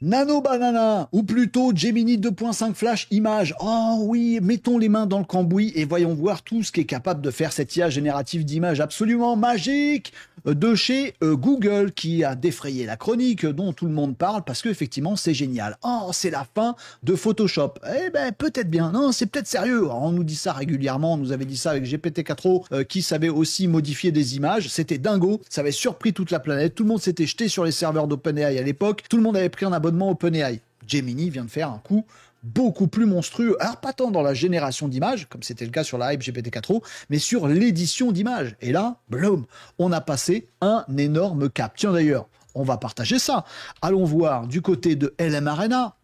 Nano Banana, ou plutôt Gemini 2.5 Flash Image. Oh oui, mettons les mains dans le cambouis et voyons voir tout ce qu'est capable de faire cette IA générative d'images absolument magique de chez Google, qui a défrayé la chronique dont tout le monde parle parce que effectivement c'est génial. Oh, c'est la fin de Photoshop. Eh ben peut-être bien, non, c'est peut-être sérieux. Alors, on nous dit ça régulièrement, on nous avait dit ça avec GPT-4o qui savait aussi modifier des images. C'était dingo, ça avait surpris toute la planète. Tout le monde s'était jeté sur les serveurs d'OpenAI à l'époque. Tout le monde avait pris un abonnement OpenAI. Gemini vient de faire un coup beaucoup plus monstrueux. Alors pas tant dans la génération d'images, comme c'était le cas sur la hype GPT-4o, mais sur l'édition d'images. Et là, bloom, on a passé un énorme cap. Tiens d'ailleurs, on va partager ça. Allons voir du côté de LM Arena,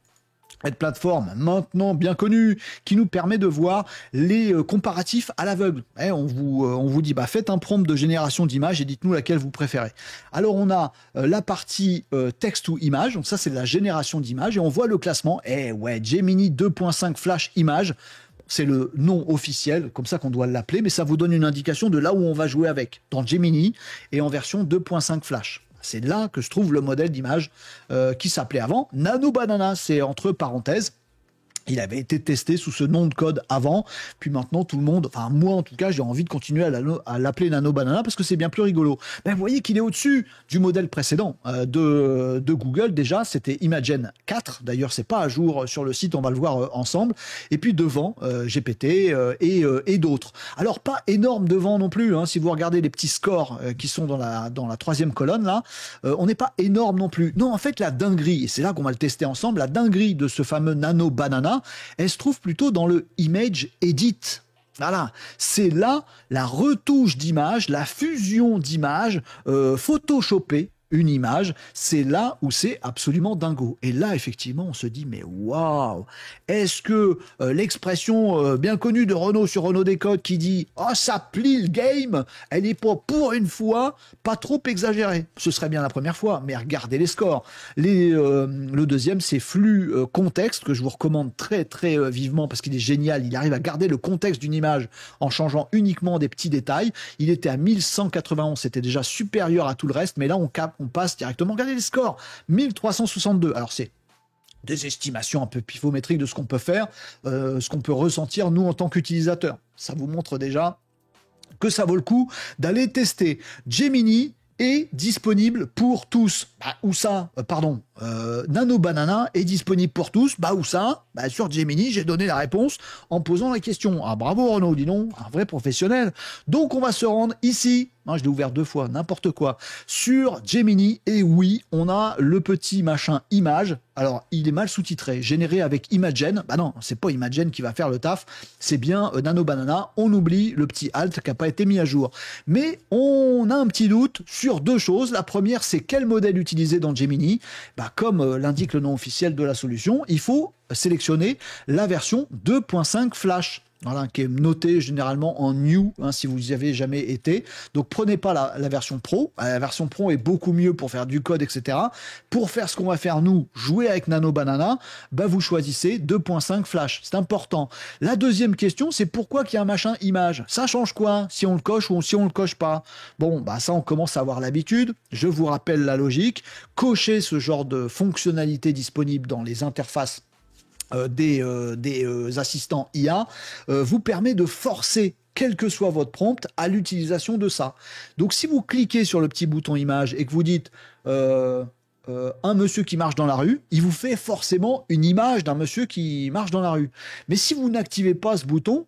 cette plateforme maintenant bien connue qui nous permet de voir les comparatifs à l'aveugle. On vous dit, faites un prompt de génération d'images et dites-nous laquelle vous préférez. Alors on a la partie texte ou image, donc ça c'est de la génération d'images et on voit le classement. Gemini 2.5 Flash Image. C'est le nom officiel, comme ça qu'on doit l'appeler, mais ça vous donne une indication de là où on va jouer avec, dans Gemini et en version 2.5 Flash. C'est là que se trouve le modèle d'image qui s'appelait avant Nano Banana, c'est entre parenthèses. Il avait été testé sous ce nom de code avant, puis maintenant tout le monde, enfin moi en tout cas, j'ai envie de continuer à l'appeler Nano Banana parce que c'est bien plus rigolo. Vous voyez qu'il est au-dessus du modèle précédent de Google. Déjà, c'était Imagen 4. D'ailleurs, c'est pas à jour sur le site, on va le voir ensemble. Et puis devant, GPT et d'autres. Alors pas énorme devant non plus. Si vous regardez les petits scores qui sont dans la troisième colonne là, on n'est pas énorme non plus. Non, en fait, la dinguerie, et c'est là qu'on va le tester ensemble, la dinguerie de ce fameux Nano Banana, elle se trouve plutôt dans le Image Edit. Voilà, c'est là la retouche d'image, la fusion d'images photoshopées. Une image, c'est là où c'est absolument dingo. Et là, effectivement, on se dit, mais waouh, est-ce que l'expression bien connue de Renault sur Renault Décode qui dit « Oh, ça plie le game », elle est pas, pour une fois, pas trop exagérée. Ce serait bien la première fois, mais regardez les scores. Le deuxième, c'est Flux Contexte, que je vous recommande très, très vivement parce qu'il est génial. Il arrive à garder le contexte d'une image en changeant uniquement des petits détails. Il était à 1191, c'était déjà supérieur à tout le reste, mais là, on passe directement. Regardez les scores, 1362. Alors c'est des estimations un peu pifométriques de ce qu'on peut faire, ce qu'on peut ressentir nous en tant qu'utilisateurs. Ça vous montre déjà que ça vaut le coup d'aller tester. Gemini est disponible pour tous. Où ça Pardon. Nano Banana est disponible pour tous. Où ça Sur Gemini, j'ai donné la réponse en posant la question. Ah bravo Renaud, dis donc, un vrai professionnel. Donc on va se rendre ici. Je l'ai ouvert 2 fois, n'importe quoi. Sur Gemini, et oui, on a le petit machin image. Alors, il est mal sous-titré, généré avec Imagen. Non, c'est pas Imagen qui va faire le taf, c'est bien Nano Banana. On oublie le petit alt qui n'a pas été mis à jour. Mais on a un petit doute sur 2 choses. La première, c'est quel modèle utiliser dans Gemini. Comme l'indique le nom officiel de la solution, il faut sélectionner la version 2.5 Flash. Voilà, qui est noté généralement en new, si vous y avez jamais été. Donc prenez pas la version pro. La version pro est beaucoup mieux pour faire du code, etc. Pour faire ce qu'on va faire nous, jouer avec Nano Banana, vous choisissez 2.5 Flash. C'est important. La deuxième question, c'est pourquoi qu'il y a un machin image. Ça change quoi si on le coche ou si on le coche pas? Ça on commence à avoir l'habitude. Je vous rappelle la logique. Cocher ce genre de fonctionnalité disponible dans les interfaces des assistants IA vous permet de forcer, quel que soit votre prompt, à l'utilisation de ça. Donc si vous cliquez sur le petit bouton image et que vous dites un monsieur qui marche dans la rue, il vous fait forcément une image d'un monsieur qui marche dans la rue. Mais si vous n'activez pas ce bouton,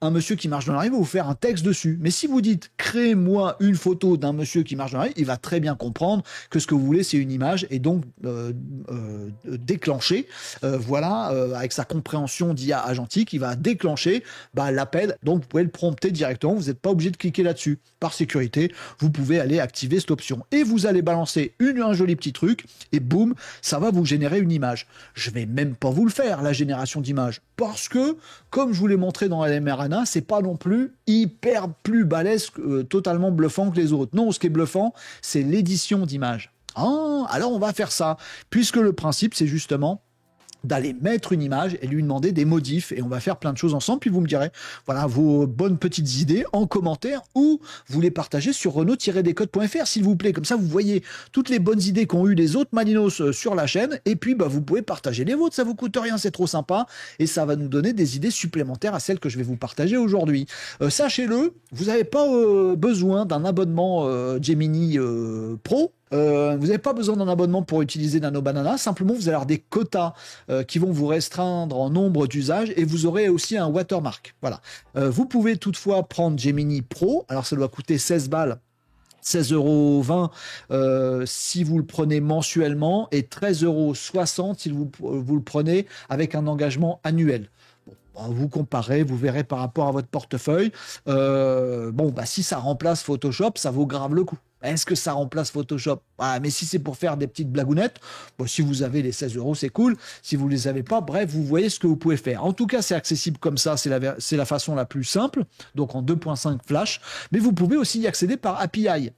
un monsieur qui marche dans la rue va vous faire un texte dessus. Mais si vous dites « Créez-moi une photo d'un monsieur qui marche dans la rue », il va très bien comprendre que ce que vous voulez, c'est une image et donc déclencher, avec sa compréhension d'IA agentique, il va déclencher l'appel. Donc, vous pouvez le prompter directement. Vous n'êtes pas obligé de cliquer là-dessus. Par sécurité, vous pouvez aller activer cette option. Et vous allez balancer un joli petit truc et boum, ça va vous générer une image. Je vais même pas vous le faire, la génération d'images, parce que, comme je vous l'ai montré dans LMRNA, c'est pas non plus hyper plus balèze, totalement bluffant que les autres. Non, ce qui est bluffant, c'est l'édition d'images. Alors on va faire ça, puisque le principe, c'est justement d'aller mettre une image et lui demander des modifs et on va faire plein de choses ensemble, puis vous me direz voilà vos bonnes petites idées en commentaire ou vous les partagez sur renault-descodes.fr s'il vous plaît, comme ça vous voyez toutes les bonnes idées qu'ont eu les autres Malinos sur la chaîne et puis vous pouvez partager les vôtres, ça vous coûte rien, c'est trop sympa et ça va nous donner des idées supplémentaires à celles que je vais vous partager aujourd'hui. Sachez-le, vous n'avez pas besoin d'un abonnement Gemini Pro. Vous n'avez pas besoin d'un abonnement pour utiliser Nano Banana, simplement vous allez avoir des quotas qui vont vous restreindre en nombre d'usages et vous aurez aussi un watermark. Voilà. Vous pouvez toutefois prendre Gemini Pro, alors ça doit coûter 16 balles. 16,20 € si vous le prenez mensuellement et 13,60 € si vous le prenez avec un engagement annuel. Vous comparez, vous verrez par rapport à votre portefeuille. Si ça remplace Photoshop, ça vaut grave le coup. Est-ce que ça remplace Photoshop? Mais si c'est pour faire des petites blagounettes, si vous avez les 16 €, c'est cool. Si vous ne les avez pas, bref, vous voyez ce que vous pouvez faire. En tout cas, c'est accessible comme ça, c'est la façon la plus simple, donc en 2.5 flash. Mais vous pouvez aussi y accéder par API.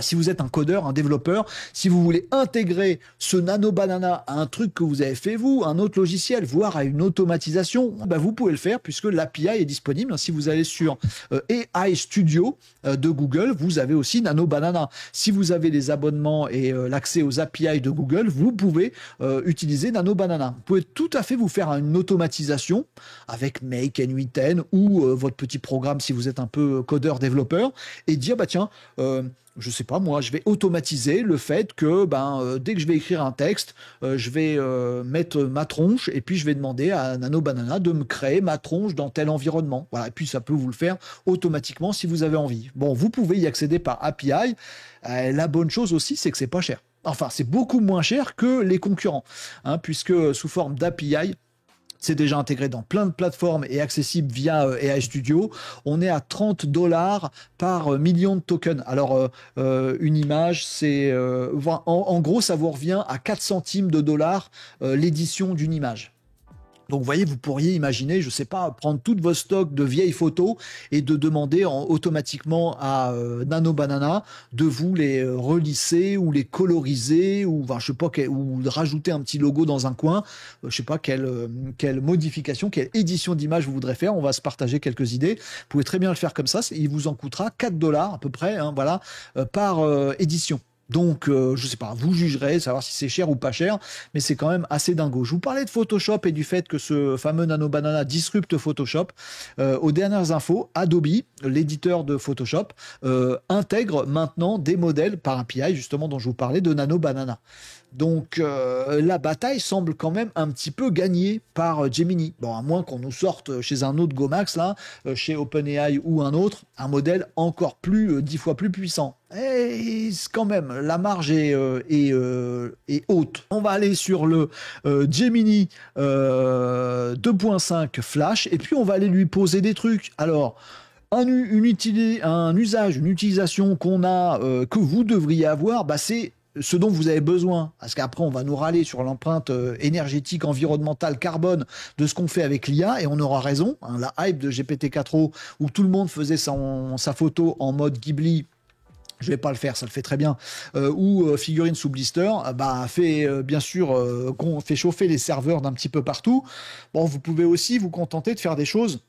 Si vous êtes un codeur, un développeur, si vous voulez intégrer ce Nano Banana à un truc que vous avez fait vous, un autre logiciel, voire à une automatisation, vous pouvez le faire puisque l'API est disponible. Si vous allez sur AI Studio de Google, vous avez aussi Nano Banana. Si vous avez les abonnements et l'accès aux API de Google, vous pouvez utiliser Nano Banana. Vous pouvez tout à fait vous faire une automatisation avec Make, N8N ou votre petit programme si vous êtes un peu codeur, développeur et dire je sais pas moi, je vais automatiser le fait que dès que je vais écrire un texte, je vais mettre ma tronche et puis je vais demander à Nano Banana de me créer ma tronche dans tel environnement. Voilà, et puis ça peut vous le faire automatiquement si vous avez envie. Bon, vous pouvez y accéder par API. La bonne chose aussi, c'est que c'est pas cher. Enfin, c'est beaucoup moins cher que les concurrents, puisque sous forme d'API, c'est déjà intégré dans plein de plateformes et accessible via AI Studio. On est à 30 $ par million de tokens. Alors, une image, c'est... en gros, ça vous revient à 4 centimes de dollars l'édition d'une image. Donc, vous voyez, vous pourriez imaginer, je sais pas, prendre toutes vos stocks de vieilles photos et de demander automatiquement à Nano Banana de vous les relisser ou les coloriser ou, je sais pas, ou de rajouter un petit logo dans un coin. Je sais pas quelle modification, quelle édition d'image vous voudrez faire. On va se partager quelques idées. Vous pouvez très bien le faire comme ça. Il vous en coûtera 4 $ à peu près, par édition. Donc, je sais pas, vous jugerez, savoir si c'est cher ou pas cher, mais c'est quand même assez dingo. Je vous parlais de Photoshop et du fait que ce fameux Nano Banana disrupte Photoshop. Aux dernières infos, Adobe, l'éditeur de Photoshop, intègre maintenant des modèles par API, justement, dont je vous parlais, de Nano Banana. Donc, la bataille semble quand même un petit peu gagnée par Gemini. Bon, à moins qu'on nous sorte chez un autre Gomax, là, chez OpenAI ou un autre, un modèle encore plus, 10 fois plus puissant. Et quand même, la marge est haute. On va aller sur le Gemini 2.5 Flash et puis on va aller lui poser des trucs. Alors, une utilisation qu'on a, que vous devriez avoir, c'est ce dont vous avez besoin, parce qu'après on va nous râler sur l'empreinte énergétique, environnementale, carbone de ce qu'on fait avec l'IA, et on aura raison, la hype de GPT-4o, où tout le monde faisait sa photo en mode Ghibli, je vais pas le faire, ça le fait très bien, ou figurine sous blister, fait bien sûr qu'on fait chauffer les serveurs d'un petit peu partout. Bon, vous pouvez aussi vous contenter de faire des choses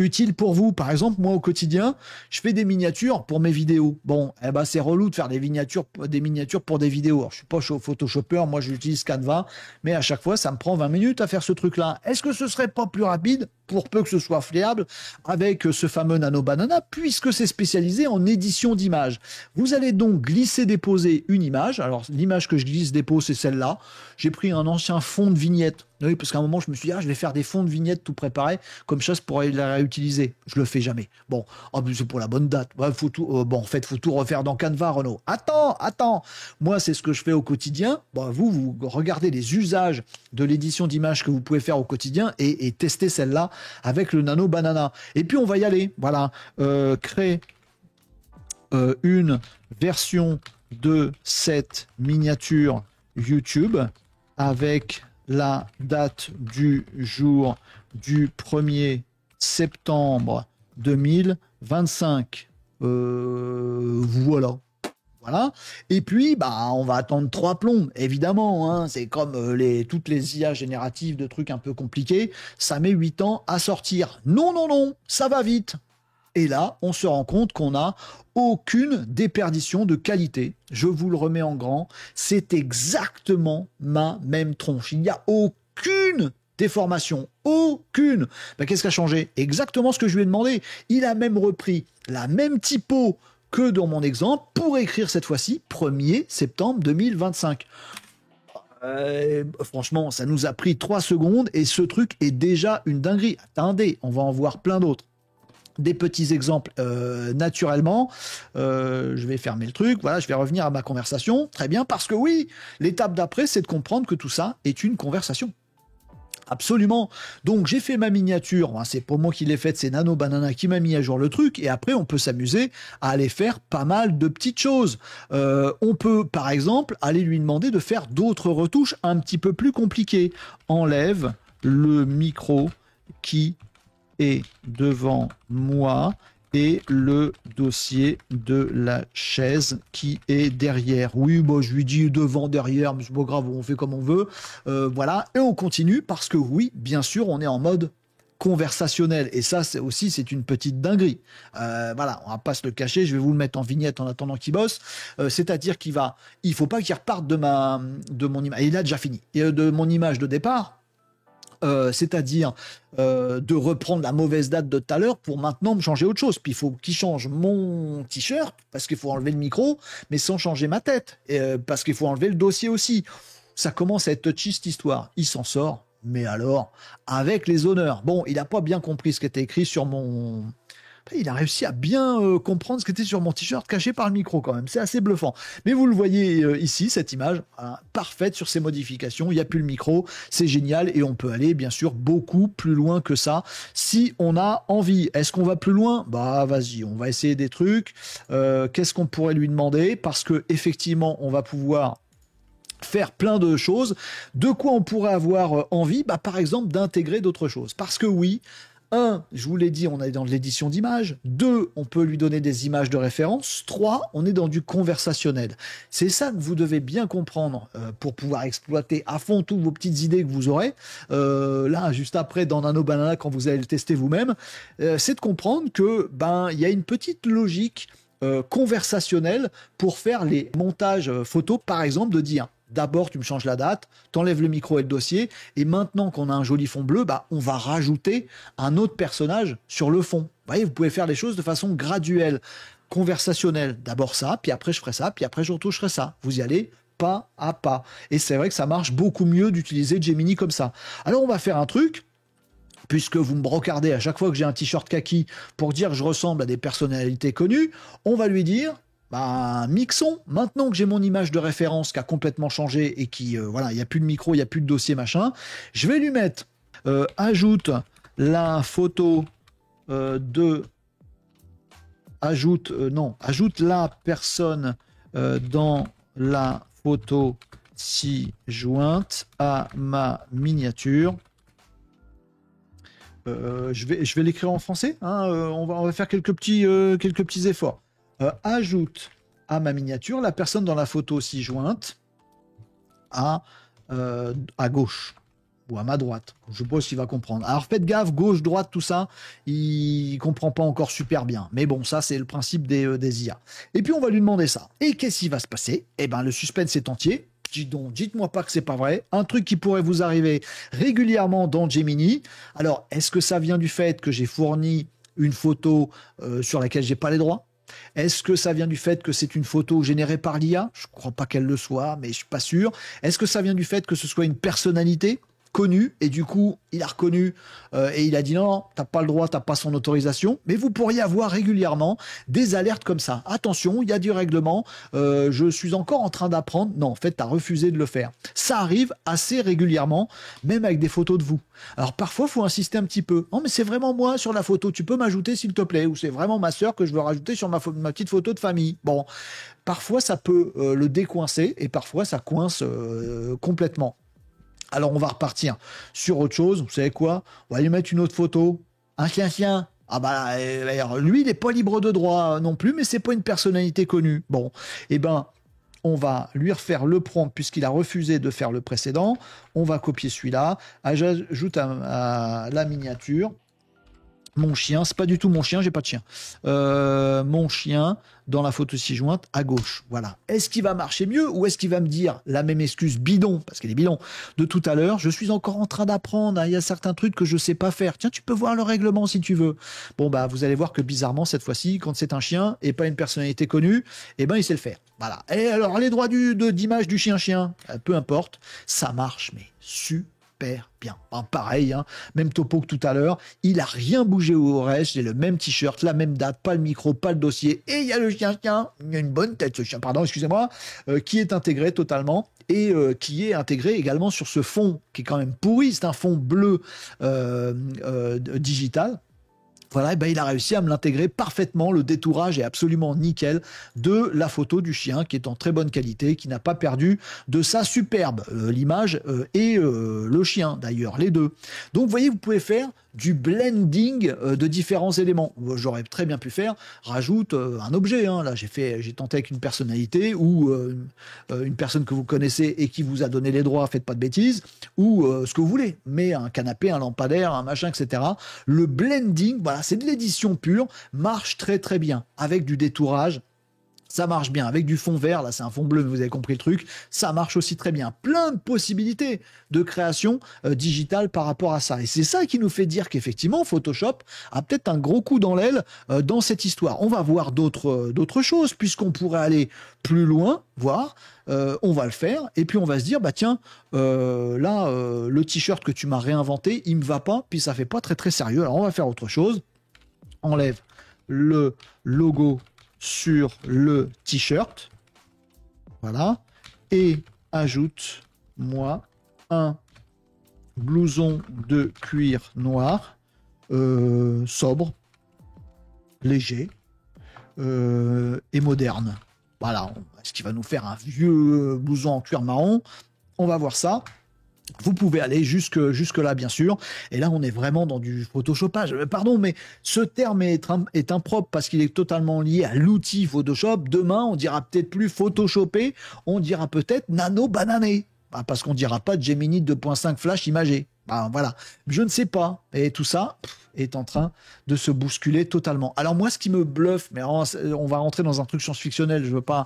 utile pour vous. Par exemple, moi au quotidien, je fais des miniatures pour mes vidéos. Bon, c'est relou de faire des miniatures pour des vidéos. Alors, je suis pas photoshopper, moi j'utilise Canva, mais à chaque fois, ça me prend 20 minutes à faire ce truc-là. Est-ce que ce serait pas plus rapide, pour peu que ce soit fiable, avec ce fameux Nano Banana, puisque c'est spécialisé en édition d'images? Vous allez donc glisser-déposer une image. Alors, l'image que je glisse-dépose, c'est celle-là. J'ai pris un ancien fond de vignette. Oui, parce qu'à un moment, je me suis dit, je vais faire des fonds de vignettes tout préparés, comme ça, je pourrais la réutiliser. Je le fais jamais. Bon, c'est pour la bonne date. Faut tout refaire dans Canva, Renaud. Attends. Moi, c'est ce que je fais au quotidien. Vous regardez les usages de l'édition d'images que vous pouvez faire au quotidien et testez celle-là avec le Nano Banana. Et puis, on va y aller. Voilà. Créer une version de cette miniature YouTube avec la date du jour du 1er septembre 2025. Voilà. Voilà. Et puis, bah, on va attendre 3 plombes, évidemment. Hein. C'est comme toutes les IA génératives de trucs un peu compliqués. Ça met 8 ans à sortir. Non, non, non, ça va vite. Et là, on se rend compte qu'on n'a aucune déperdition de qualité. Je vous le remets en grand. C'est exactement ma même tronche. Il n'y a aucune déformation. Aucune. Ben, qu'est-ce qui a changé? Exactement ce que je lui ai demandé. Il a même repris la même typo que dans mon exemple pour écrire cette fois-ci 1er septembre 2025. Franchement, ça nous a pris 3 secondes et ce truc est déjà une dinguerie. Attendez, on va en voir plein d'autres. Des petits exemples naturellement. Je vais fermer le truc. Voilà, je vais revenir à ma conversation. Très bien, parce que oui, l'étape d'après, c'est de comprendre que tout ça est une conversation. Absolument. Donc j'ai fait ma miniature, c'est pour moi qui l'ai faite, c'est Nano Banana qui m'a mis à jour le truc, et après on peut s'amuser à aller faire pas mal de petites choses. On peut par exemple aller lui demander de faire d'autres retouches un petit peu plus compliquées. Enlève le micro qui est devant moi et le dossier de la chaise qui est derrière. Oui, bah, je lui dis devant, derrière, mais c'est pas grave, on fait comme on veut. Voilà, et on continue parce que oui, bien sûr, on est en mode conversationnel. Et ça, c'est une petite dinguerie. Voilà, on va pas se le cacher, je vais vous le mettre en vignette en attendant qu'il bosse. C'est-à-dire il faut pas qu'il reparte de mon image. Et il a déjà fini. Et de mon image de départ. C'est-à-dire de reprendre la mauvaise date de tout à l'heure pour maintenant me changer autre chose. Puis il faut qu'il change mon t-shirt parce qu'il faut enlever le micro, mais sans changer ma tête, parce qu'il faut enlever le dossier aussi. Ça commence à être touchy cette histoire. Il s'en sort, mais alors avec les honneurs. Bon, il n'a pas bien compris ce qui était écrit sur mon... Il a réussi à bien comprendre ce qui était sur mon t-shirt caché par le micro quand même. C'est assez bluffant. Mais vous le voyez ici, cette image, parfaite sur ces modifications. Il n'y a plus le micro. C'est génial. Et on peut aller, bien sûr, beaucoup plus loin que ça si on a envie. Est-ce qu'on va plus loin? Bah, vas-y, on va essayer des trucs. Qu'est-ce qu'on pourrait lui demander? Parce que effectivement, on va pouvoir faire plein de choses. De quoi on pourrait avoir envie? Bah, par exemple, d'intégrer d'autres choses. Parce que oui, 1, je vous l'ai dit, on est dans de l'édition d'images. 2, on peut lui donner des images de référence. 3, on est dans du conversationnel. C'est ça que vous devez bien comprendre pour pouvoir exploiter à fond toutes vos petites idées que vous aurez. Là, juste après, dans Nano Banana, quand vous allez le tester vous-même, c'est de comprendre que il y a une petite logique conversationnelle pour faire les montages photos, par exemple, de dire... D'abord, tu me changes la date, t'enlèves le micro et le dossier, et maintenant qu'on a un joli fond bleu, on va rajouter un autre personnage sur le fond. Vous voyez, vous pouvez faire les choses de façon graduelle, conversationnelle. D'abord ça, puis après je ferai ça, puis après je retoucherai ça. Vous y allez pas à pas. Et c'est vrai que ça marche beaucoup mieux d'utiliser Gemini comme ça. Alors on va faire un truc, puisque vous me brocardez à chaque fois que j'ai un t-shirt kaki pour dire que je ressemble à des personnalités connues, on va lui dire... mixons, maintenant que j'ai mon image de référence qui a complètement changé et qui, voilà, il n'y a plus de micro, il n'y a plus de dossier, machin, je vais lui mettre ajoute la photo ajoute la personne dans la photo ci-jointe à ma miniature. Je vais l'écrire en français, hein, on va faire quelques petits efforts. Ajoute à ma miniature la personne dans la photo ci-jointe à gauche ou à ma droite. Je suppose qu'il va comprendre. Alors faites gaffe, gauche, droite, tout ça, il comprend pas encore super bien. Mais bon, ça c'est le principe des IA. Et puis on va lui demander ça. Et qu'est-ce qui va se passer? Eh ben le suspense est entier. Dites-moi pas que c'est pas vrai. Un truc qui pourrait vous arriver régulièrement dans Gemini. Alors, est-ce que ça vient du fait que j'ai fourni une photo sur laquelle j'ai pas les droits? Est-ce que ça vient du fait que c'est une photo générée par l'IA? Je ne crois pas qu'elle le soit, mais je suis pas sûr. Est-ce que ça vient du fait que ce soit une personnalité connu et du coup il a reconnu et il a dit non, t'as pas le droit, t'as pas son autorisation. Mais vous pourriez avoir régulièrement des alertes comme ça. Attention, il y a du règlement, je suis encore en train d'apprendre. Non, en fait t'as refusé de le faire. Ça arrive assez régulièrement, même avec des photos de vous. Alors parfois faut insister un petit peu. Non mais c'est vraiment moi sur la photo, tu peux m'ajouter s'il te plaît, ou c'est vraiment ma sœur que je veux rajouter sur ma petite photo de famille. Bon, parfois ça peut le décoincer et parfois ça coince complètement. Alors on va repartir sur autre chose. Vous savez quoi? On va lui mettre une autre photo. Un chien-chien. Ah bah, alors, lui, il n'est pas libre de droit non plus, mais c'est pas une personnalité connue. Bon, eh ben, on va lui refaire le prompt puisqu'il a refusé de faire le précédent. On va copier celui-là. Ah, j'ajoute à la miniature. Mon chien, c'est pas du tout mon chien, j'ai pas de chien. Mon chien dans la photo ci-jointe à gauche. Voilà. Est-ce qu'il va marcher mieux ou est-ce qu'il va me dire la même excuse bidon, parce qu'elle est bidon, de tout à l'heure? Je suis encore en train d'apprendre. Hein, il y a certains trucs que je sais pas faire. Tiens, tu peux voir le règlement si tu veux. Bon, bah, vous allez voir que bizarrement, cette fois-ci, quand c'est un chien et pas une personnalité connue, eh ben, il sait le faire. Voilà. Et alors, les droits d'image du chien-chien, peu importe, ça marche, mais super bien. Enfin, pareil, hein, même topo que tout à l'heure, il a rien bougé au reste, j'ai le même t-shirt, la même date, pas le micro, pas le dossier, et il y a le chien, il a une bonne tête ce chien, pardon, excusez-moi, qui est intégré totalement, et qui est intégré également sur ce fond, qui est quand même pourri, c'est un fond bleu digital. Voilà, et ben il a réussi à me l'intégrer parfaitement. Le détourage est absolument nickel de la photo du chien qui est en très bonne qualité, qui n'a pas perdu de sa superbe, l'image et le chien d'ailleurs, les deux. Donc vous voyez, vous pouvez faire du blending de différents éléments. J'aurais très bien pu faire, rajoute un objet. Hein. Là, j'ai tenté avec une personnalité ou une personne que vous connaissez et qui vous a donné les droits, faites pas de bêtises, ou ce que vous voulez. Mais un canapé, un lampadaire, un machin, etc. Le blending, voilà, c'est de l'édition pure, marche très très bien avec du détourage. Ça marche bien avec du fond vert, là c'est un fond bleu, mais vous avez compris le truc, ça marche aussi très bien. Plein de possibilités de création digitale par rapport à ça. Et c'est ça qui nous fait dire qu'effectivement, Photoshop a peut-être un gros coup dans l'aile dans cette histoire. On va voir d'autres choses, puisqu'on pourrait aller plus loin, voir, on va le faire, et puis on va se dire, bah tiens, le t-shirt que tu m'as réinventé, il me va pas, puis ça fait pas très très sérieux, alors on va faire autre chose. Enlève le logo sur le t-shirt, voilà, et ajoute-moi un blouson de cuir noir, sobre, léger et moderne. Voilà, est-ce qu'il va nous faire un vieux blouson en cuir marron? On va voir ça. Vous pouvez aller jusque là, bien sûr. Et là, on est vraiment dans du photoshopage. Pardon, mais ce terme est impropre parce qu'il est totalement lié à l'outil Photoshop. Demain, on dira peut-être plus photoshopé, on dira peut-être nano-banané. Parce qu'on dira pas Gemini 2.5 flash imagé. Voilà. Je ne sais pas. Et tout ça est en train de se bousculer totalement. Alors moi, ce qui me bluffe, mais on va rentrer dans un truc science-fictionnel, je veux pas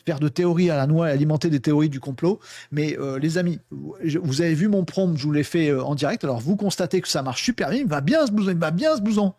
faire de théories à la noix et alimenter des théories du complot. Mais les amis, vous avez vu mon prompt, je vous l'ai fait en direct. Alors vous constatez que ça marche super bien. Il va bien ce blouson.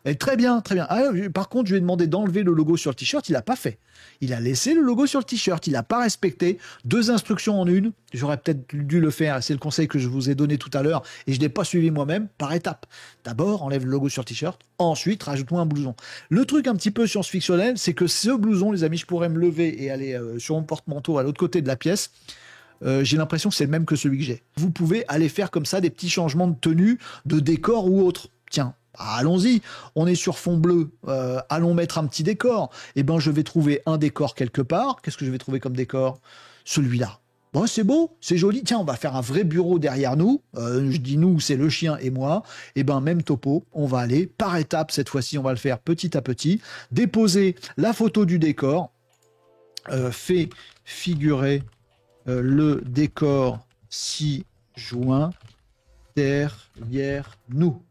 Et très bien, très bien. Ah, par contre, je lui ai demandé d'enlever le logo sur le t-shirt. Il n'a pas fait. Il a laissé le logo sur le t-shirt. Il n'a pas respecté 2 instructions en une. J'aurais peut-être dû le faire. C'est le conseil que je vous ai donné tout à l'heure. Et je ne l'ai pas suivi moi-même par étapes. D'abord, enlève le logo sur le t-shirt. Ensuite, rajoute-moi un blouson. Le truc un petit peu science-fictionnel, c'est que ce blouson, les amis, je pourrais me lever et aller sur mon porte-manteau à l'autre côté de la pièce. J'ai l'impression que c'est le même que celui que j'ai. Vous pouvez aller faire comme ça des petits changements de tenue, de décor ou autre. Tiens. Allons-y, on est sur fond bleu, allons mettre un petit décor. Eh ben, je vais trouver un décor quelque part. Qu'est-ce que je vais trouver comme décor? Celui-là. Bon, c'est beau, c'est joli. Tiens, on va faire un vrai bureau derrière nous. Je dis nous, c'est le chien et moi. Eh ben, même topo, on va aller par étapes. Cette fois-ci, on va le faire petit à petit. Déposer la photo du décor. Fait figurer le décor ci-joint derrière nous.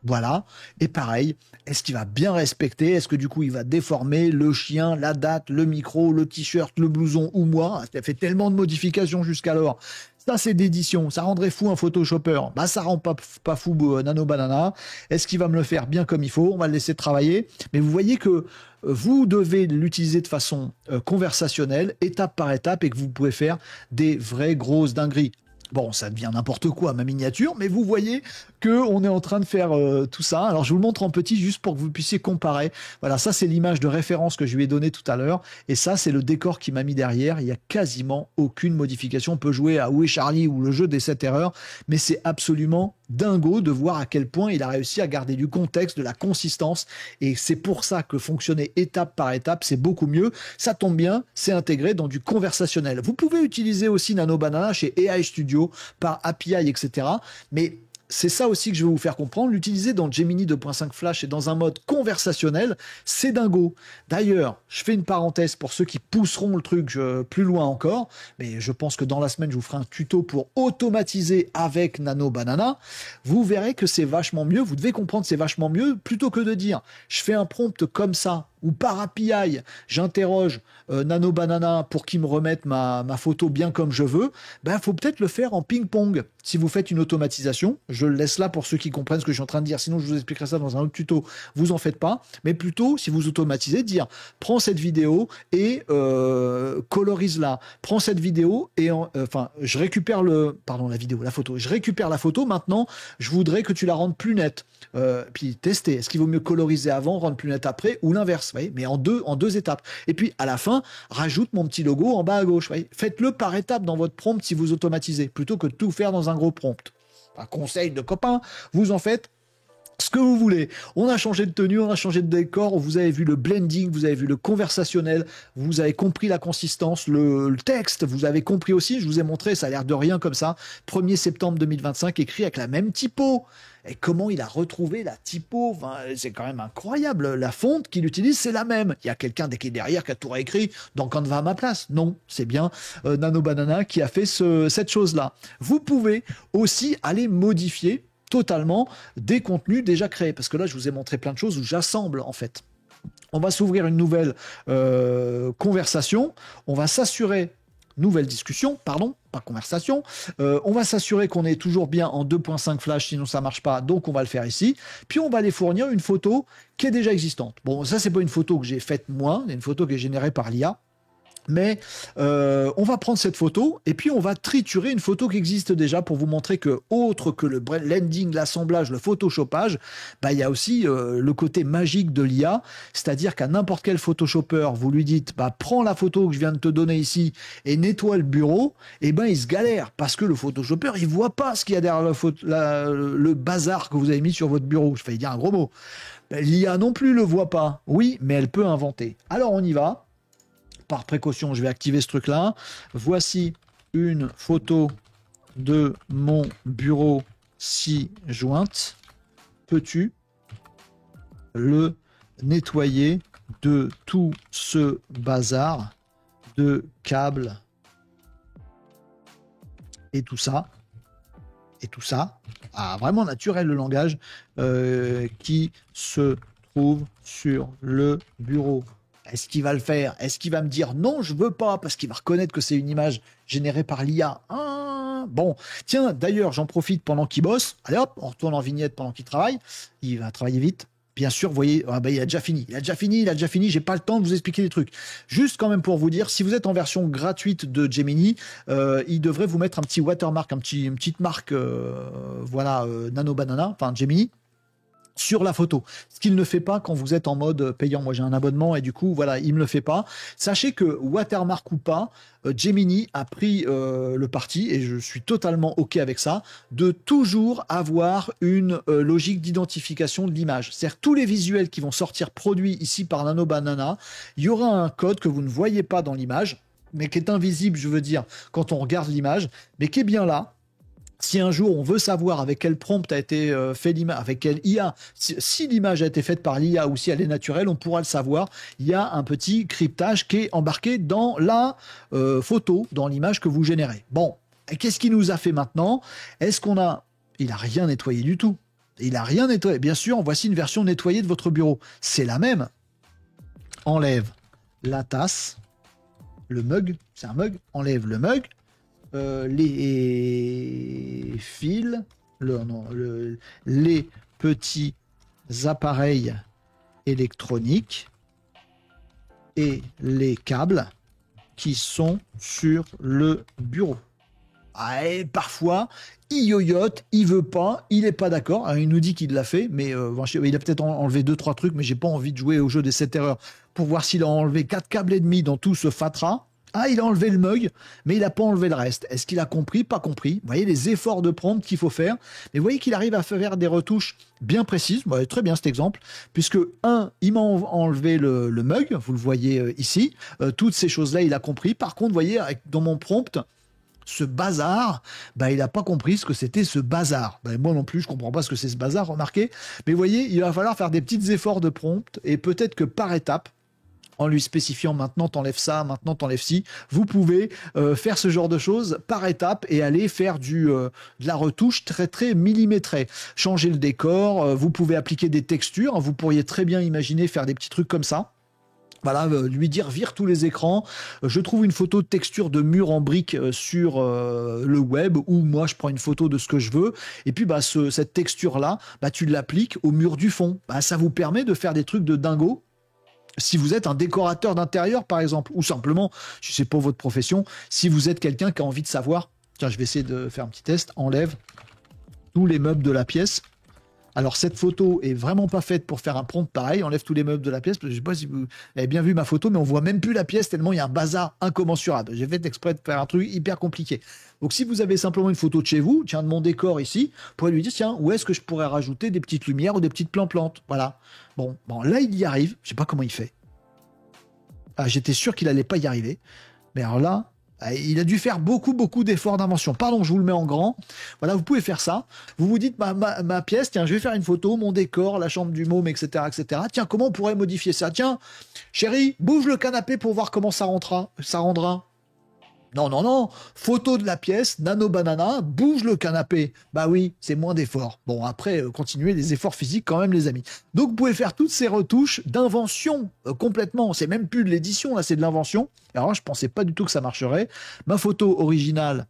Voilà, et pareil, est-ce qu'il va bien respecter? Est-ce que du coup il va déformer le chien, la date, le micro, le t-shirt, le blouson ou moi? Ça fait tellement de modifications jusqu'alors. Ça c'est d'édition, ça rendrait fou un photoshopper. Bah ça rend pas fou Nano Banana. Est-ce qu'il va me le faire bien comme il faut? On va le laisser travailler. Mais vous voyez que vous devez l'utiliser de façon conversationnelle, étape par étape, et que vous pouvez faire des vraies grosses dingueries. Bon, ça devient n'importe quoi, ma miniature, mais vous voyez qu'on est en train de faire tout ça. Alors, je vous le montre en petit juste pour que vous puissiez comparer. Voilà, ça, c'est l'image de référence que je lui ai donnée tout à l'heure. Et ça, c'est le décor qui m'a mis derrière. Il n'y a quasiment aucune modification. On peut jouer à Où est Charlie ou le jeu des 7 erreurs, mais c'est absolument dingo de voir à quel point il a réussi à garder du contexte, de la consistance. Et c'est pour ça que fonctionner étape par étape, c'est beaucoup mieux. Ça tombe bien, c'est intégré dans du conversationnel. Vous pouvez utiliser aussi Nano Banana chez AI Studio par API, etc. Mais c'est ça aussi que je vais vous faire comprendre. L'utiliser dans Gemini 2.5 Flash et dans un mode conversationnel, c'est dingo. D'ailleurs, je fais une parenthèse pour ceux qui pousseront le truc plus loin encore, mais je pense que dans la semaine, je vous ferai un tuto pour automatiser avec Nano Banana. Vous verrez que c'est vachement mieux. Vous devez comprendre que c'est vachement mieux plutôt que de dire je fais un prompt comme ça ou par API, j'interroge Nano Banana pour qu'il me remette ma photo bien comme je veux, ben faut peut-être le faire en ping-pong. Si vous faites une automatisation, je le laisse là pour ceux qui comprennent ce que je suis en train de dire, sinon je vous expliquerai ça dans un autre tuto, vous en faites pas, mais plutôt si vous automatisez, dire prends cette vidéo et colorise-la, prends cette vidéo et je récupère la photo, je récupère la photo, maintenant je voudrais que tu la rendes plus nette. Puis tester, est-ce qu'il vaut mieux coloriser avant, rendre plus net après, ou l'inverse, voyez, mais en deux étapes. Et puis à la fin, rajoute mon petit logo en bas à gauche. Voyez. Faites-le par étapes dans votre prompt si vous automatisez, plutôt que de tout faire dans un gros prompt. Un conseil de copain, vous en faites ce que vous voulez. On a changé de tenue, on a changé de décor, vous avez vu le blending, vous avez vu le conversationnel, vous avez compris la consistance, le texte, vous avez compris aussi, je vous ai montré, ça a l'air de rien comme ça, 1er septembre 2025, écrit avec la même typo. Et comment il a retrouvé la typo, enfin, c'est quand même incroyable. La fonte qu'il utilise, c'est la même. Il y a quelqu'un qui est derrière qui a tout réécrit dans Canva à ma place. Non, c'est bien Nano Banana qui a fait cette chose-là. Vous pouvez aussi aller modifier totalement des contenus déjà créés. Parce que là, je vous ai montré plein de choses où j'assemble en fait. On va s'ouvrir une nouvelle conversation. On va s'assurer... Nouvelle discussion, pardon, pas conversation. On va s'assurer qu'on est toujours bien en 2.5 flash, sinon ça marche pas. Donc on va le faire ici. Puis on va aller fournir une photo qui est déjà existante. Bon, ça c'est pas une photo que j'ai faite moi, c'est une photo qui est générée par l'IA. Mais on va prendre cette photo et puis on va triturer une photo qui existe déjà pour vous montrer que, autre que le blending, l'assemblage, le photoshopage, bah, il y a aussi le côté magique de l'IA, c'est-à-dire qu'à n'importe quel photoshopper, vous lui dites bah, prends la photo que je viens de te donner ici et nettoie le bureau, et ben il se galère parce que le photoshopper il voit pas ce qu'il y a derrière le bazar que vous avez mis sur votre bureau. Je vais dire un gros mot. L'IA non plus le voit pas. Oui, mais elle peut inventer. Alors on y va. Par précaution, je vais activer ce truc-là. Voici une photo de mon bureau ci-jointe. Peux-tu le nettoyer de tout ce bazar de câbles et tout ça? Et tout ça, vraiment naturel le langage qui se trouve sur le bureau. Est-ce qu'il va le faire? Est-ce qu'il va me dire non, je veux pas, parce qu'il va reconnaître que c'est une image générée par l'IA? Bon, tiens, d'ailleurs, j'en profite pendant qu'il bosse. Allez hop, on retourne en vignette pendant qu'il travaille. Il va travailler vite. Bien sûr, vous voyez, il a déjà fini. Il a déjà fini. J'ai pas le temps de vous expliquer les trucs. Juste quand même pour vous dire, si vous êtes en version gratuite de Gemini, il devrait vous mettre un petit watermark, une petite marque, Nano Banana, enfin Gemini, sur la photo. Ce qu'il ne fait pas quand vous êtes en mode payant. Moi, j'ai un abonnement et du coup, voilà, il ne me le fait pas. Sachez que, watermark ou pas, Gemini a pris le parti, et je suis totalement OK avec ça, de toujours avoir une logique d'identification de l'image. C'est-à-dire tous les visuels qui vont sortir produits ici par Nano Banana, il y aura un code que vous ne voyez pas dans l'image, mais qui est invisible, je veux dire, quand on regarde l'image, mais qui est bien là. Si un jour on veut savoir avec quel prompt a été fait l'image, avec quelle IA, si l'image a été faite par l'IA ou si elle est naturelle, on pourra le savoir. Il y a un petit cryptage qui est embarqué dans la photo, dans l'image que vous générez. Bon, et qu'est-ce qu'il nous a fait maintenant? Il a rien nettoyé du tout. Il a rien nettoyé. Bien sûr, voici une version nettoyée de votre bureau. C'est la même. Enlève la tasse, le mug, c'est un mug, enlève le mug. Les fils, les petits appareils électroniques et les câbles qui sont sur le bureau. Et parfois, il yoyote, il veut pas, il est pas d'accord. Alors, il nous dit qu'il l'a fait, mais il a peut-être enlevé 2-3 trucs, mais j'ai pas envie de jouer au jeu des 7 erreurs pour voir s'il a enlevé 4 câbles et demi dans tout ce fatras. Il a enlevé le mug, mais il n'a pas enlevé le reste. Est-ce qu'il a compris? Pas compris. Vous voyez les efforts de prompt qu'il faut faire. Mais vous voyez qu'il arrive à faire des retouches bien précises. Vous voyez très bien cet exemple. Puisque, il m'a enlevé le mug. Vous le voyez ici. Toutes ces choses-là, il a compris. Par contre, vous voyez, dans mon prompt, ce bazar, bah, il n'a pas compris ce que c'était ce bazar. Bah, moi non plus, je comprends pas ce que c'est ce bazar, remarquez. Mais vous voyez, il va falloir faire des petits efforts de prompt et peut-être que par étape, en lui spécifiant maintenant t'enlèves ça, maintenant t'enlèves ci, vous pouvez faire ce genre de choses par étape et aller faire de la retouche très très millimétrée. Changer le décor, vous pouvez appliquer des textures, vous pourriez très bien imaginer faire des petits trucs comme ça. Voilà, lui dire vire tous les écrans. Je trouve une photo de texture de mur en brique sur le web, ou moi je prends une photo de ce que je veux. Et puis bah cette texture là, bah tu l'appliques au mur du fond. Bah ça vous permet de faire des trucs de dingo. Si vous êtes un décorateur d'intérieur par exemple, ou simplement, si c'est pour votre profession, si vous êtes quelqu'un qui a envie de savoir. Tiens, je vais essayer de faire un petit test. Enlève tous les meubles de la pièce. Alors cette photo est vraiment pas faite pour faire un prompt pareil, enlève tous les meubles de la pièce, parce que je sais pas si vous avez bien vu ma photo, mais on voit même plus la pièce tellement il y a un bazar incommensurable. J'ai fait exprès de faire un truc hyper compliqué. Donc si vous avez simplement une photo de chez vous, tiens, de mon décor ici, vous pourrez lui dire, tiens, où est-ce que je pourrais rajouter des petites lumières ou des petites plantes. Voilà. Bon, là il y arrive, je sais pas comment il fait. Ah, j'étais sûr qu'il allait pas y arriver. Mais alors là, il a dû faire beaucoup d'efforts d'invention. Pardon, je vous le mets en grand. Voilà, vous pouvez faire ça. Vous vous dites, ma pièce, tiens, je vais faire une photo, mon décor, la chambre du môme, etc., etc. Tiens, comment on pourrait modifier ça? Tiens, chérie, bouge le canapé pour voir comment ça rendra. Non. Photo de la pièce, nano banana, bouge le canapé. Bah oui, c'est moins d'efforts. Bon, après, continuez les efforts physiques quand même, les amis. Donc, vous pouvez faire toutes ces retouches d'invention complètement. C'est même plus de l'édition, là, c'est de l'invention. Alors, je pensais pas du tout que ça marcherait. Ma photo originelle,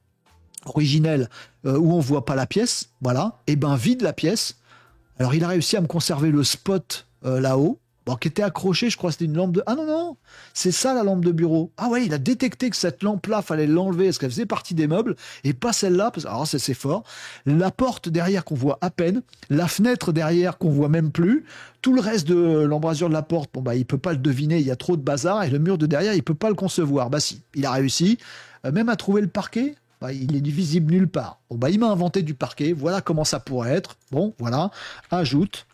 où on voit pas la pièce, voilà. Et ben, vide la pièce. Alors, il a réussi à me conserver le spot là-haut. Bon, qui était accroché, je crois que c'était une lampe de... Ah non, c'est ça la lampe de bureau. Ah ouais, il a détecté que cette lampe-là, fallait l'enlever parce qu'elle faisait partie des meubles, et pas celle-là, parce que alors c'est fort. La porte derrière qu'on voit à peine, la fenêtre derrière qu'on voit même plus, tout le reste de l'embrasure de la porte, bon bah il peut pas le deviner, il y a trop de bazar, et le mur de derrière, il peut pas le concevoir. Bah si, il a réussi, même à trouver le parquet. Bah, il est visible nulle part. Bon bah il m'a inventé du parquet, voilà comment ça pourrait être. Bon, voilà, ajoute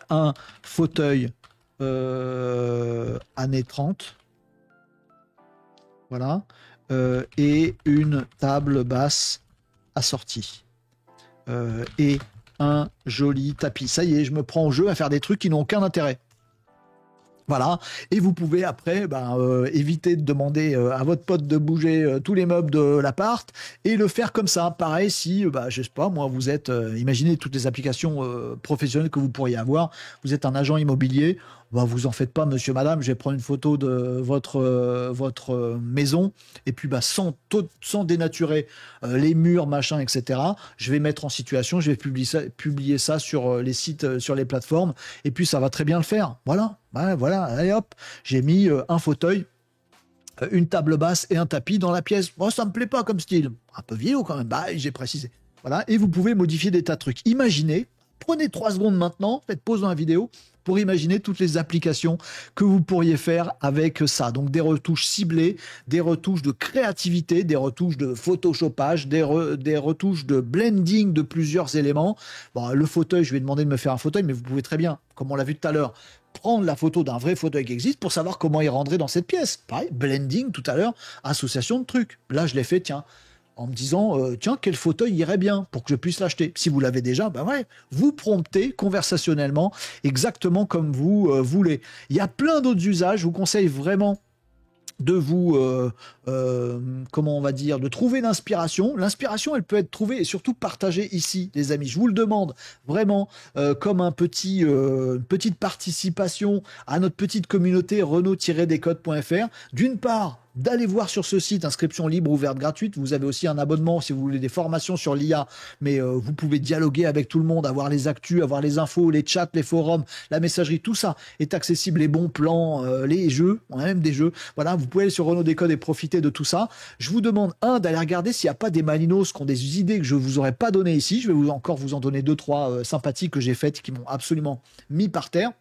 un fauteuil années 30, voilà, et une table basse assortie, et un joli tapis. Ça y est, je me prends au jeu à faire des trucs qui n'ont aucun intérêt. Voilà, et vous pouvez après éviter de demander à votre pote de bouger tous les meubles de l'appart et le faire comme ça. Pareil, si, je sais pas, moi, vous êtes, imaginez toutes les applications professionnelles que vous pourriez avoir, vous êtes un agent immobilier, vous en faites pas, monsieur, madame, je vais prendre une photo de votre maison, et puis sans dénaturer les murs, machin, etc. Je vais mettre en situation, je vais publier ça sur les sites, sur les plateformes, et puis ça va très bien le faire. Voilà. Ouais, voilà, allez hop, j'ai mis un fauteuil, une table basse et un tapis dans la pièce. Moi, ça me plaît pas comme style. Un peu vieillot quand même. Bah, j'ai précisé. Voilà, et vous pouvez modifier des tas de trucs. Imaginez, prenez 3 secondes maintenant, faites pause dans la vidéo pour imaginer toutes les applications que vous pourriez faire avec ça. Donc des retouches ciblées, des retouches de créativité, des retouches de photoshopage, des retouches de blending de plusieurs éléments. Bon, le fauteuil, je vais demander de me faire un fauteuil, mais vous pouvez très bien, comme on l'a vu tout à l'heure, prendre la photo d'un vrai fauteuil qui existe pour savoir comment il rendrait dans cette pièce. Pareil, blending tout à l'heure, association de trucs. Là, je l'ai fait, tiens, en me disant, tiens, quel fauteuil irait bien pour que je puisse l'acheter. Si vous l'avez déjà, vous promptez conversationnellement exactement comme vous voulez. Il y a plein d'autres usages, je vous conseille vraiment de vous, comment on va dire, de trouver l'inspiration. L'inspiration, elle peut être trouvée et surtout partagée ici, les amis. Je vous le demande vraiment comme une petite participation à notre petite communauté renault-descodes.fr. D'une part, d'aller voir sur ce site, inscription libre, ouverte, gratuite. Vous avez aussi un abonnement si vous voulez des formations sur l'IA, mais vous pouvez dialoguer avec tout le monde, avoir les actus, avoir les infos, les chats, les forums, la messagerie, tout ça est accessible, les bons plans, les jeux, on a même des jeux. Voilà, vous pouvez aller sur Renault Décode et profiter de tout ça. Je vous demande, d'aller regarder s'il n'y a pas des Malinos qui ont des idées que je vous aurais pas données ici. Je vais encore vous en donner 2-3 sympathiques que j'ai faites qui m'ont absolument mis par terre.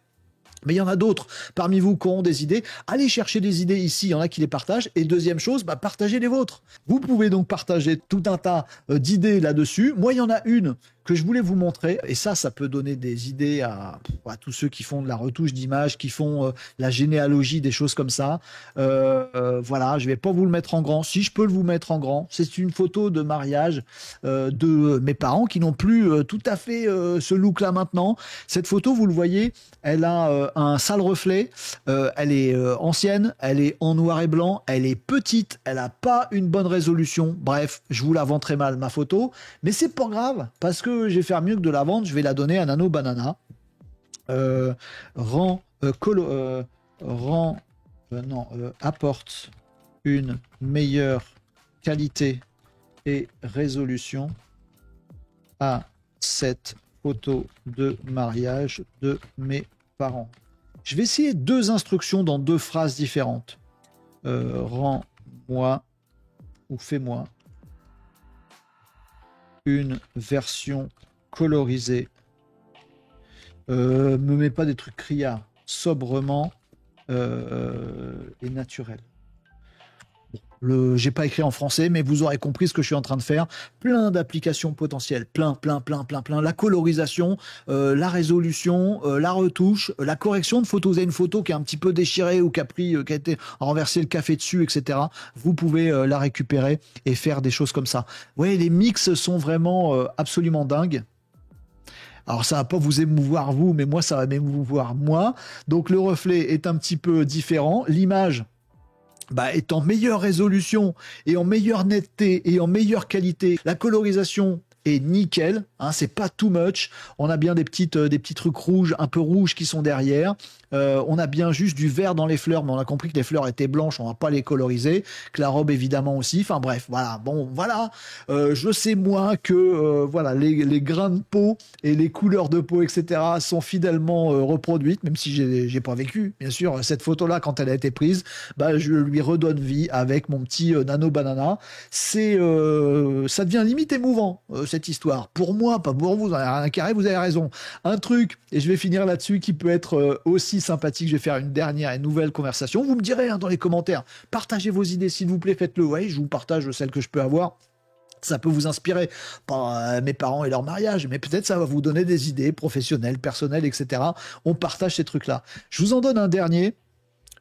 Mais il y en a d'autres parmi vous qui ont des idées. Allez chercher des idées ici, il y en a qui les partagent. Et deuxième chose, partagez les vôtres. Vous pouvez donc partager tout un tas d'idées là-dessus. Moi, il y en a une que je voulais vous montrer, et ça peut donner des idées à tous ceux qui font de la retouche d'image, qui font la généalogie, des choses comme ça. Voilà, je vais pas vous le mettre en grand. Si je peux le vous mettre en grand, c'est une photo de mariage de mes parents qui n'ont plus tout à fait ce look-là maintenant. Cette photo, vous le voyez, elle a un sale reflet, elle est ancienne, elle est en noir et blanc, elle est petite, elle n'a pas une bonne résolution. Bref, je vous la vends très mal, ma photo, mais c'est pas grave, parce que je vais faire mieux que de la vendre, je vais la donner à Nano Banana. Apporte une meilleure qualité et résolution à cette photo de mariage de mes parents. Je vais essayer 2 instructions dans 2 phrases différentes. Rends-moi ou fais-moi une version colorisée. Me mets pas des trucs criards, sobrement et naturel. J'ai pas écrit en français, mais vous aurez compris ce que je suis en train de faire. Plein d'applications potentielles, plein. La colorisation, la résolution, la retouche, la correction de photos. Vous avez une photo qui est un petit peu déchirée ou qui a été renversé le café dessus, etc. Vous pouvez la récupérer et faire des choses comme ça. Ouais, les mix sont vraiment absolument dingues. Alors ça va pas vous émouvoir vous, mais moi ça va m'émouvoir moi. Donc le reflet est un petit peu différent. L'image est en meilleure résolution et en meilleure netteté et en meilleure qualité. La colorisation est nickel, hein, c'est pas too much. On a bien des petits trucs rouges, un peu rouges qui sont derrière. On a bien juste du vert dans les fleurs, mais on a compris que les fleurs étaient blanches, on va pas les coloriser. Que la robe évidemment aussi. Enfin bref, voilà. Bon, voilà. Je sais moi que voilà les grains de peau et les couleurs de peau, etc. sont fidèlement reproduites, même si j'ai pas vécu. Bien sûr, cette photo-là, quand elle a été prise, je lui redonne vie avec mon petit Nano Banana. Ça devient limite émouvant cette histoire. Pour moi, pas pour vous. Vous en avez rien à carrer, vous avez raison. Un truc, et je vais finir là-dessus, qui peut être aussi sympathique. Je vais faire une dernière et nouvelle conversation. Vous me direz dans les commentaires. Partagez vos idées, s'il vous plaît, faites-le. Ouais, je vous partage celles que je peux avoir. Ça peut vous inspirer, pas mes parents et leur mariage, mais peut-être ça va vous donner des idées professionnelles, personnelles, etc. On partage ces trucs-là. Je vous en donne un dernier.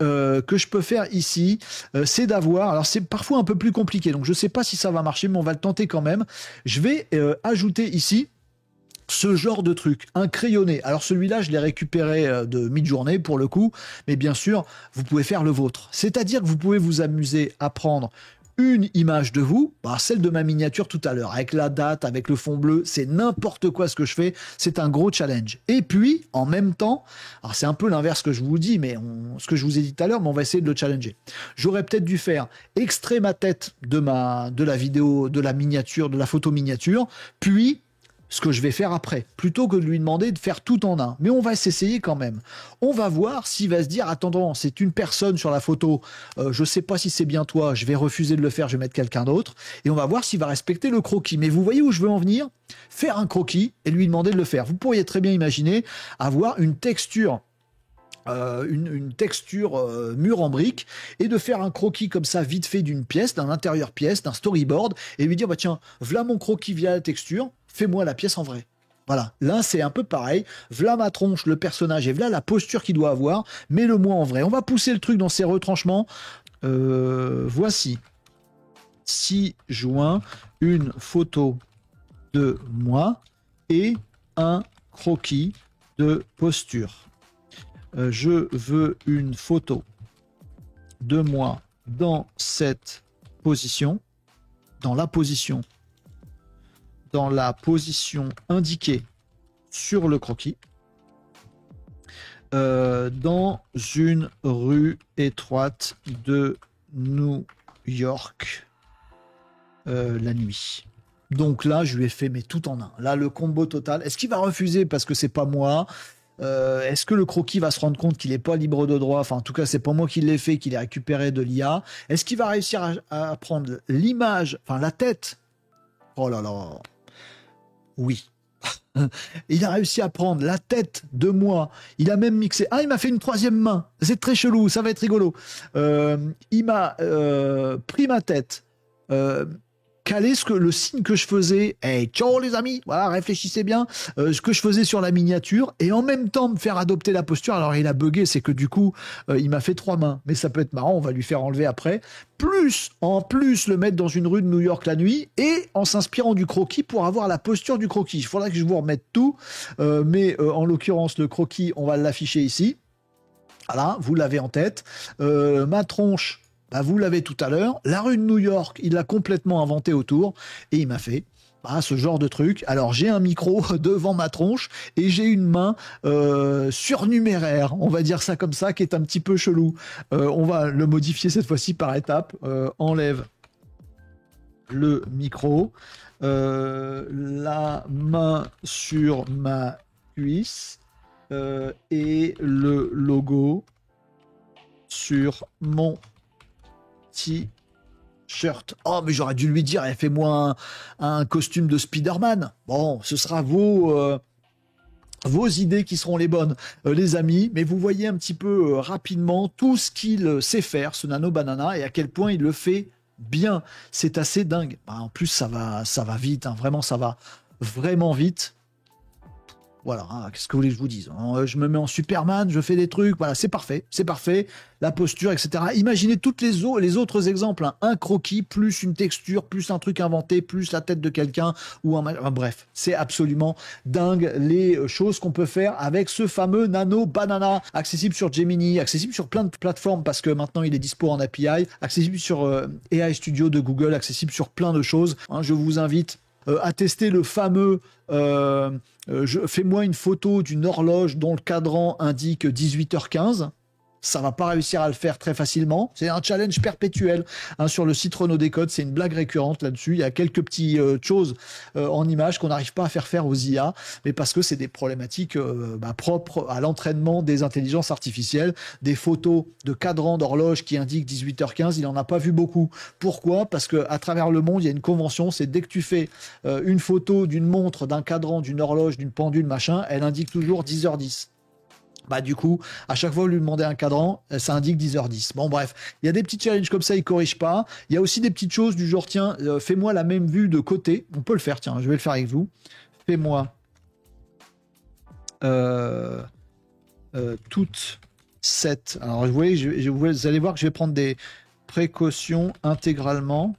Que je peux faire ici, c'est d'avoir, alors c'est parfois un peu plus compliqué, donc je sais pas si ça va marcher, mais on va le tenter quand même. Je vais ajouter ici ce genre de truc, un crayonné. Alors celui-là, je l'ai récupéré de mid-journée pour le coup, mais bien sûr, vous pouvez faire le vôtre. C'est-à-dire que vous pouvez vous amuser à prendre une image de vous, celle de ma miniature tout à l'heure, avec la date, avec le fond bleu, c'est n'importe quoi ce que je fais, c'est un gros challenge. Et puis, en même temps, alors c'est un peu l'inverse que je vous dis, mais ce que je vous ai dit tout à l'heure, mais on va essayer de le challenger. J'aurais peut-être dû faire extrait ma tête de la vidéo, de la miniature, de la photo miniature, puis ce que je vais faire après, plutôt que de lui demander de faire tout en un. Mais on va s'essayer quand même. On va voir s'il va se dire, attends, c'est une personne sur la photo, je sais pas si c'est bien toi, je vais refuser de le faire, je vais mettre quelqu'un d'autre, et on va voir s'il va respecter le croquis. Mais vous voyez où je veux en venir? Faire un croquis et lui demander de le faire. Vous pourriez très bien imaginer avoir une texture une texture mur en brique et de faire un croquis comme ça vite fait d'une pièce, d'un intérieur pièce, d'un storyboard et lui dire tiens, voilà mon croquis via la texture, fais-moi la pièce en vrai. Voilà, là c'est un peu pareil, voilà ma tronche, le personnage et voilà la posture qu'il doit avoir, mets-le-moi en vrai. On va pousser le truc dans ses retranchements. Voici 6 juin, une photo de moi et un croquis de posture. Je veux une photo de moi dans cette position, dans la position indiquée sur le croquis, dans une rue étroite de New York, la nuit. Donc là, je lui ai fait mais tout en un. Là, le combo total. Est-ce qu'il va refuser parce que c'est pas moi? Est-ce que le croquis va se rendre compte qu'il n'est pas libre de droit? Enfin, en tout cas, c'est pas moi qui l'ai fait, qu'il est récupéré de l'IA. Est-ce qu'il va réussir à prendre l'image, enfin la tête? Oh là là. Oui. Il a réussi à prendre la tête de moi. Il a même mixé. Ah, il m'a fait une troisième main. C'est très chelou, ça va être rigolo. Il m'a pris ma tête. caler le signe que je faisais. Hey, ciao les amis, voilà, réfléchissez bien. Ce que je faisais sur la miniature et en même temps me faire adopter la posture. Alors il a bugué, c'est que du coup, il m'a fait 3 mains. Mais ça peut être marrant, on va lui faire enlever après. En plus, le mettre dans une rue de New York la nuit et en s'inspirant du croquis pour avoir la posture du croquis. Il faudra que je vous remette tout. Mais en l'occurrence, le croquis, on va l'afficher ici. Voilà, vous l'avez en tête. Ma tronche, bah, vous l'avez tout à l'heure. La rue de New York, il l'a complètement inventé autour. Et il m'a fait ce genre de truc. Alors, j'ai un micro devant ma tronche et j'ai une main surnuméraire, on va dire ça comme ça, qui est un petit peu chelou. On va le modifier cette fois-ci par étapes. Enlève le micro. La main sur ma cuisse. Et le logo sur mon t-shirt. Oh, mais j'aurais dû lui dire, fais-moi un costume de Spider-Man. Bon, ce sera vos idées qui seront les bonnes, les amis. Mais vous voyez un petit peu rapidement tout ce qu'il sait faire, ce Nano Banana, et à quel point il le fait bien. C'est assez dingue. Bah, en plus, ça va vite. Hein. Vraiment, ça va vraiment vite. Voilà, hein, qu'est-ce que vous voulez que je vous dise? Je me mets en Superman, je fais des trucs, voilà, c'est parfait, la posture, etc. Imaginez toutes les autres exemples, hein. Un croquis, plus une texture, plus un truc inventé, plus la tête de quelqu'un, ou bref, c'est absolument dingue les choses qu'on peut faire avec ce fameux Nano Banana, accessible sur Gemini, accessible sur plein de plateformes, parce que maintenant il est dispo en API, accessible sur AI Studio de Google, accessible sur plein de choses, hein. Je vous invite à tester le fameux fais-moi une photo d'une horloge dont le cadran indique 18h15. Ça va pas réussir à le faire très facilement. C'est un challenge perpétuel, hein, sur le site Renault Décode. C'est une blague récurrente là-dessus. Il y a quelques petites choses en images qu'on n'arrive pas à faire aux IA, mais parce que c'est des problématiques propres à l'entraînement des intelligences artificielles. Des photos de cadrans d'horloge qui indiquent 18h15, il n'en a pas vu beaucoup. Pourquoi? Parce qu'à travers le monde, il y a une convention, c'est dès que tu fais une photo d'une montre, d'un cadran, d'une horloge, d'une pendule, machin, elle indique toujours 10h10. Bah du coup, à chaque fois que vous lui demandez un cadran, ça indique 10h10. Bon bref, il y a des petits challenges comme ça, il corrige pas. Il y a aussi des petites choses du genre, tiens, fais-moi la même vue de côté. On peut le faire, tiens, je vais le faire avec vous. Fais-moi toute cette... Alors vous voyez, vous allez voir que je vais prendre des précautions intégralement.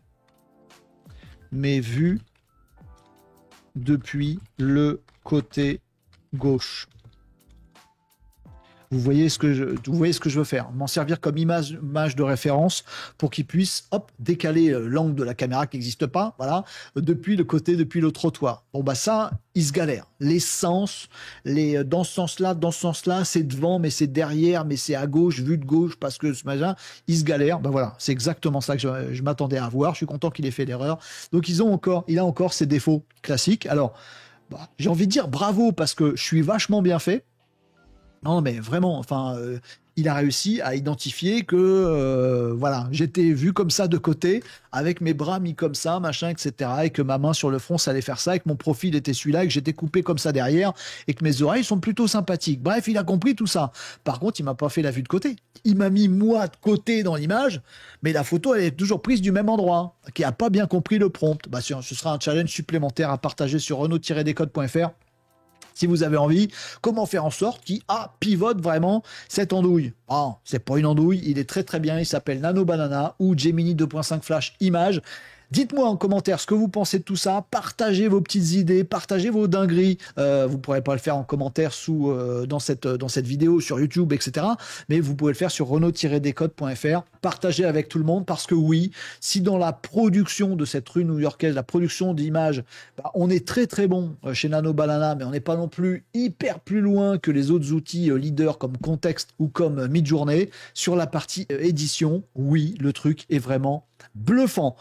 Mes vues depuis le côté gauche. Vous voyez ce que je veux faire, m'en servir comme image de référence pour qu'il puisse décaler l'angle de la caméra qui n'existe pas, voilà, depuis le trottoir. Bon bah ça, il se galère. Les sens, dans ce sens-là, c'est devant, mais c'est derrière, mais c'est à gauche, vue de gauche, parce que ce machin, il se galère. Ben voilà, c'est exactement ça que je m'attendais à voir. Je suis content qu'il ait fait l'erreur. Donc il a encore ses défauts classiques. Alors, j'ai envie de dire bravo parce que je suis vachement bien fait. Non, mais vraiment, enfin, il a réussi à identifier que, voilà, j'étais vu comme ça de côté, avec mes bras mis comme ça, machin, etc., et que ma main sur le front, ça allait faire ça, et que mon profil était celui-là, et que j'étais coupé comme ça derrière, et que mes oreilles sont plutôt sympathiques. Bref, il a compris tout ça. Par contre, il m'a pas fait la vue de côté. Il m'a mis moi de côté dans l'image, mais la photo, elle est toujours prise du même endroit, qui a pas bien compris le prompt. Bah, ce sera un challenge supplémentaire à partager sur renault-décode.fr. Si vous avez envie, comment faire en sorte qu'il pivote vraiment cette andouille. Ah, c'est pas une andouille, il est très très bien, il s'appelle Nano Banana ou Gemini 2.5 Flash Image. Dites-moi en commentaire ce que vous pensez de tout ça, partagez vos petites idées, partagez vos dingueries. Vous pourrez pas le faire en commentaire dans cette vidéo sur YouTube, etc. Mais vous pouvez le faire sur renault-décode.fr. Partagez avec tout le monde parce que oui, si dans la production de cette rue new-yorkaise, la production d'images, on est très très bon chez Nano Banana, mais on n'est pas non plus hyper plus loin que les autres outils leaders comme Context ou comme Midjourney. Sur la partie édition, oui, le truc est vraiment bluffant.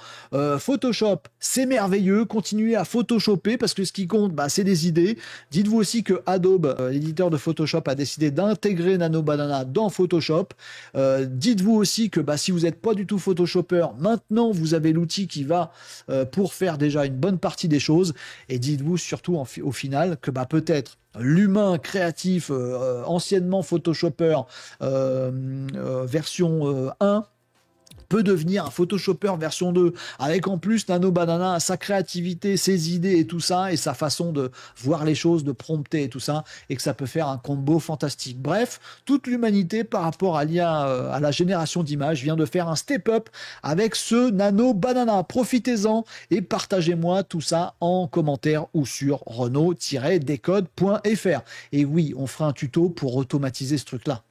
Photoshop, c'est merveilleux. Continuez à photoshopper parce que ce qui compte, c'est des idées. Dites-vous aussi que Adobe, l'éditeur de Photoshop, a décidé d'intégrer Nano Banana dans Photoshop. Dites-vous aussi que si vous n'êtes pas du tout Photoshopper, maintenant vous avez l'outil qui va pour faire déjà une bonne partie des choses. Et dites-vous surtout au final que peut-être l'humain créatif, anciennement Photoshopper version 1, peut devenir un Photoshopper version 2, avec en plus Nano Banana, sa créativité, ses idées et tout ça, et sa façon de voir les choses, de prompter et tout ça, et que ça peut faire un combo fantastique. Bref, toute l'humanité par rapport à l'IA, à la génération d'images, vient de faire un step-up avec ce Nano Banana. Profitez-en et partagez-moi tout ça en commentaire ou sur renault-decode.fr. Et oui, on fera un tuto pour automatiser ce truc-là.